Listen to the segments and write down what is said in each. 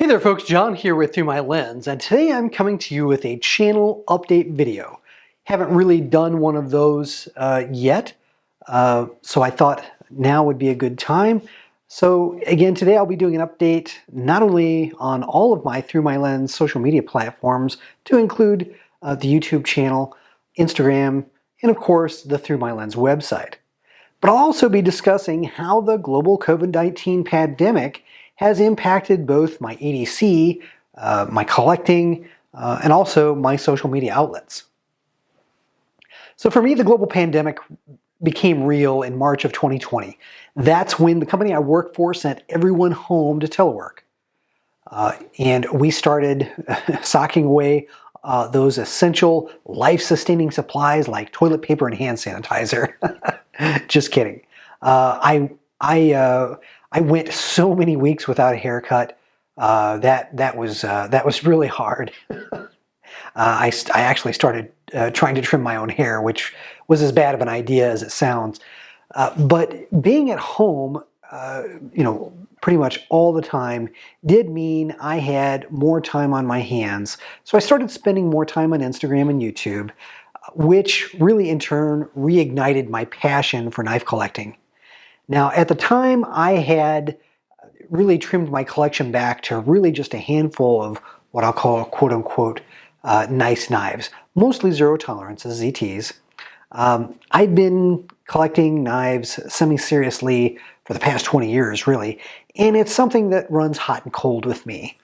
Hey there folks, John here with ThruMyLens, and today I'm coming to you with a channel update video. Haven't really done one of those yet, so I thought now would be a good time. So again, today I'll be doing an update not only on all of my ThruMyLens social media platforms, to include the YouTube channel, Instagram, and of course the ThruMyLens website. But I'll also be discussing how the global COVID-19 pandemic has impacted both my EDC, my collecting, and also my social media outlets. So for me, the global pandemic became real in March of 2020. That's when the company I work for sent everyone home to telework. And we started socking away those essential life-sustaining supplies like toilet paper and hand sanitizer. Just kidding. I went so many weeks without a haircut. That was really hard. I actually started trying to trim my own hair, which was as bad of an idea as it sounds. But being at home, pretty much all the time did mean I had more time on my hands. So I started spending more time on Instagram and YouTube, which really in turn reignited my passion for knife collecting. Now, at the time, I had really trimmed my collection back to really just a handful of what I'll call quote-unquote nice knives, mostly zero tolerances, ZTs. I've been collecting knives semi-seriously for the past 20 years, really, and it's something that runs hot and cold with me.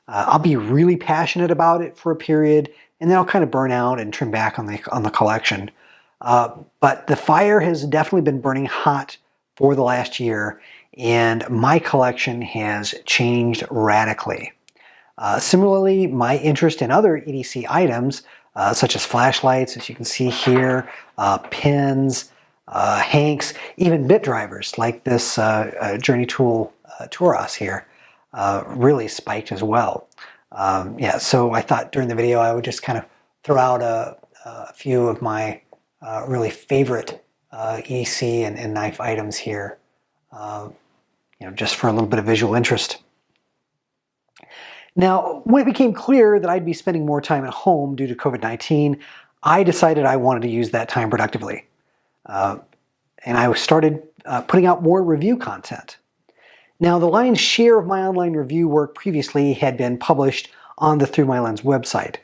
I'll be really passionate about it for a period, and then I'll kind of burn out and trim back on the collection. But the fire has definitely been burning hot for the last year, and my collection has changed radically. Similarly, my interest in other EDC items, such as flashlights, as you can see here, pins, hanks, even bit drivers like this Journey Tool Touros here, really spiked as well. Yeah, so I thought during the video I would just kind of throw out a few of my really favorite EDC and knife items here, just for a little bit of visual interest. Now, when it became clear that I'd be spending more time at home due to COVID-19, I decided I wanted to use that time productively. And I started putting out more review content. Now, the lion's share of my online review work previously had been published on the ThruMyLens website,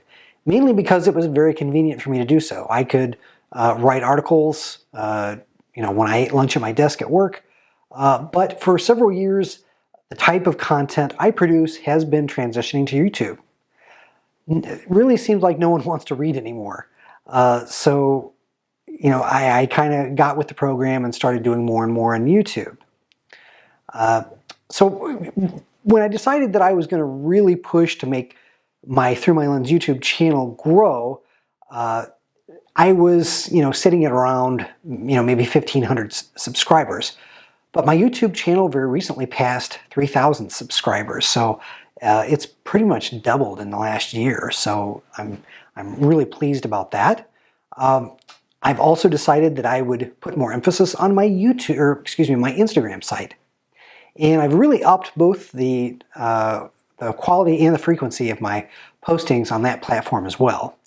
mainly because it was very convenient for me to do so. I could write articles, when I ate lunch at my desk at work, but for several years, the type of content I produce has been transitioning to YouTube. It really seems like no one wants to read anymore. So, I kind of got with the program and started doing more and more on YouTube. So when I decided that I was going to really push to make my ThruMyLens YouTube channel grow, I was, sitting at around, maybe 1,500 subscribers. But my YouTube channel very recently passed 3,000 subscribers, so it's pretty much doubled in the last year. So I'm really pleased about that. I've also decided that I would put more emphasis on my my Instagram site, and I've really upped both the quality and the frequency of my postings on that platform as well.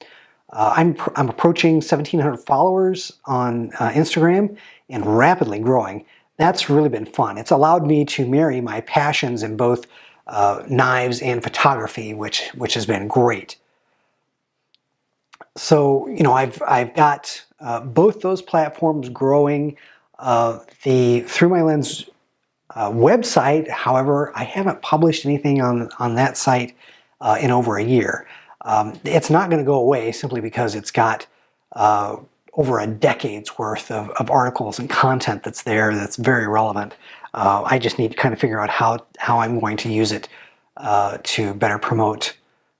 I'm approaching 1,700 followers on Instagram and rapidly growing. That's really been fun. It's allowed me to marry my passions in both knives and photography, which has been great. So, I've got both those platforms growing. The ThruMyLens website, however, I haven't published anything on that site in over a year. It's not going to go away simply because it's got over a decade's worth of articles and content that's there that's very relevant. I just need to kind of figure out how I'm going to use it to better promote.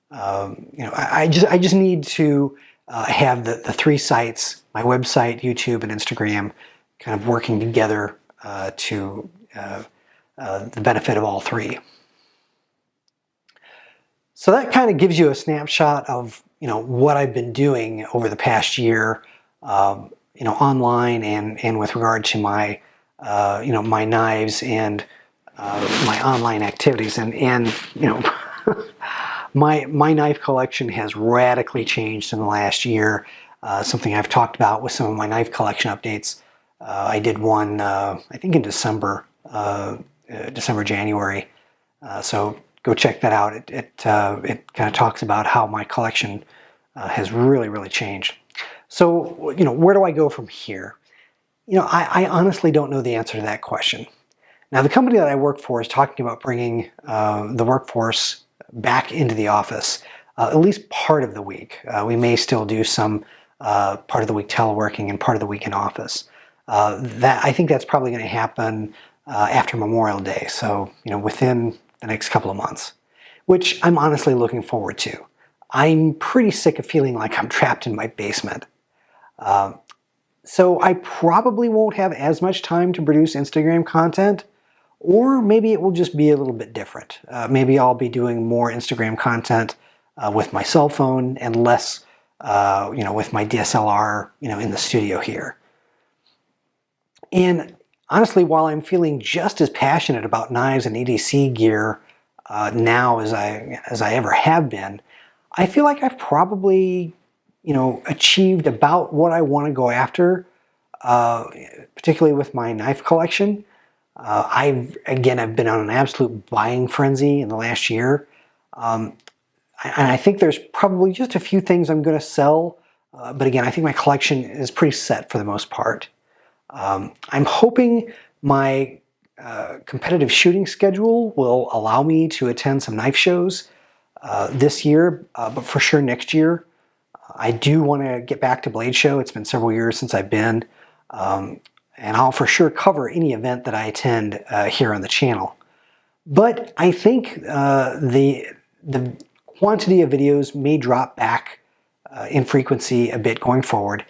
I just need to have the three sites, my website, YouTube, and Instagram, kind of working together to the benefit of all three. So that kind of gives you a snapshot of what I've been doing over the past year, online and with regard to my my knives and my online activities, and My knife collection has radically changed in the last year. Something I've talked about with some of my knife collection updates. I did one, I think in December, January. So go check that out. It kind of talks about how my collection has really changed. So, where do I go from here? I honestly don't know the answer to that question. Now, the company that I work for is talking about bringing the workforce back into the office, at least part of the week. We may still do some part of the week teleworking and part of the week in office. I think that's probably going to happen after Memorial Day, so within the next couple of months, which I'm honestly looking forward to. I'm pretty sick of feeling like I'm trapped in my basement. So I probably won't have as much time to produce Instagram content, or maybe it will just be a little bit different. Maybe I'll be doing more Instagram content with my cell phone and less, with my DSLR, in the studio here. And honestly, while I'm feeling just as passionate about knives and EDC gear now as I ever have been, I feel like I've probably, achieved about what I want to go after, particularly with my knife collection. I've been on an absolute buying frenzy in the last year. And I think there's probably just a few things I'm going to sell. But again, I think my collection is pretty set for the most part. I'm hoping my competitive shooting schedule will allow me to attend some knife shows this year, but for sure next year. I do want to get back to Blade Show. It's been several years since I've been. And I'll for sure cover any event that I attend here on the channel. But I think the quantity of videos may drop back in frequency a bit going forward.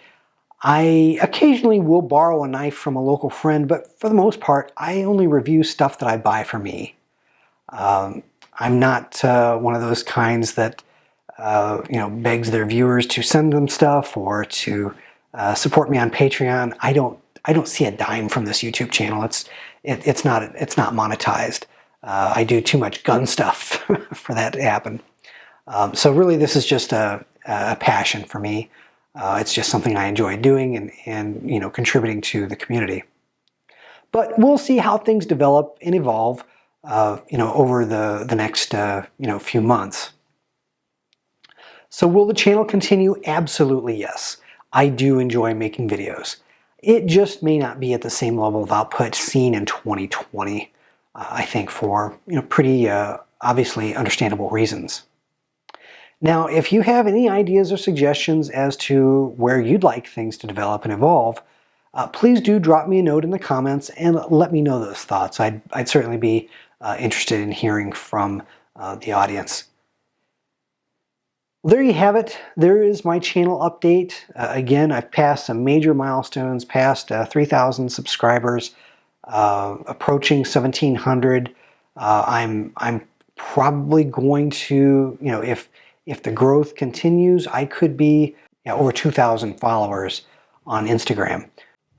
I occasionally will borrow a knife from a local friend, but for the most part, I only review stuff that I buy for me. I'm not one of those kinds that begs their viewers to send them stuff or to support me on Patreon. I don't see a dime from this YouTube channel. It's not monetized. I do too much gun stuff for that to happen. So really, this is just a passion for me. It's just something I enjoy doing and contributing to the community. But we'll see how things develop and evolve, over the next few months. So will the channel continue? Absolutely yes. I do enjoy making videos. It just may not be at the same level of output seen in 2020, I think for pretty obviously understandable reasons. Now, if you have any ideas or suggestions as to where you'd like things to develop and evolve, please do drop me a note in the comments and let me know those thoughts. I'd certainly be interested in hearing from the audience. Well, there you have it. There is my channel update. Again, I've passed some major milestones, past 3,000 subscribers, approaching 1,700. I'm probably going to, if the growth continues, I could be over 2,000 followers on Instagram.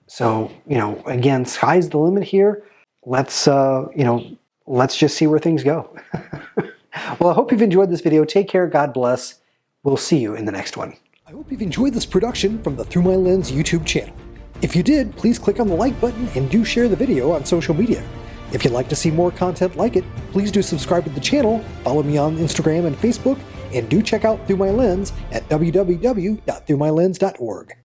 So, again, sky's the limit here. Let's just see where things go. Well, I hope you've enjoyed this video. Take care. God bless. We'll see you in the next one. I hope you've enjoyed this production from the ThruMyLens YouTube channel. If you did, please click on the like button and do share the video on social media. If you'd like to see more content like it, please do subscribe to the channel, follow me on Instagram and Facebook, and do check out ThruMyLens at www.thrumylens.org.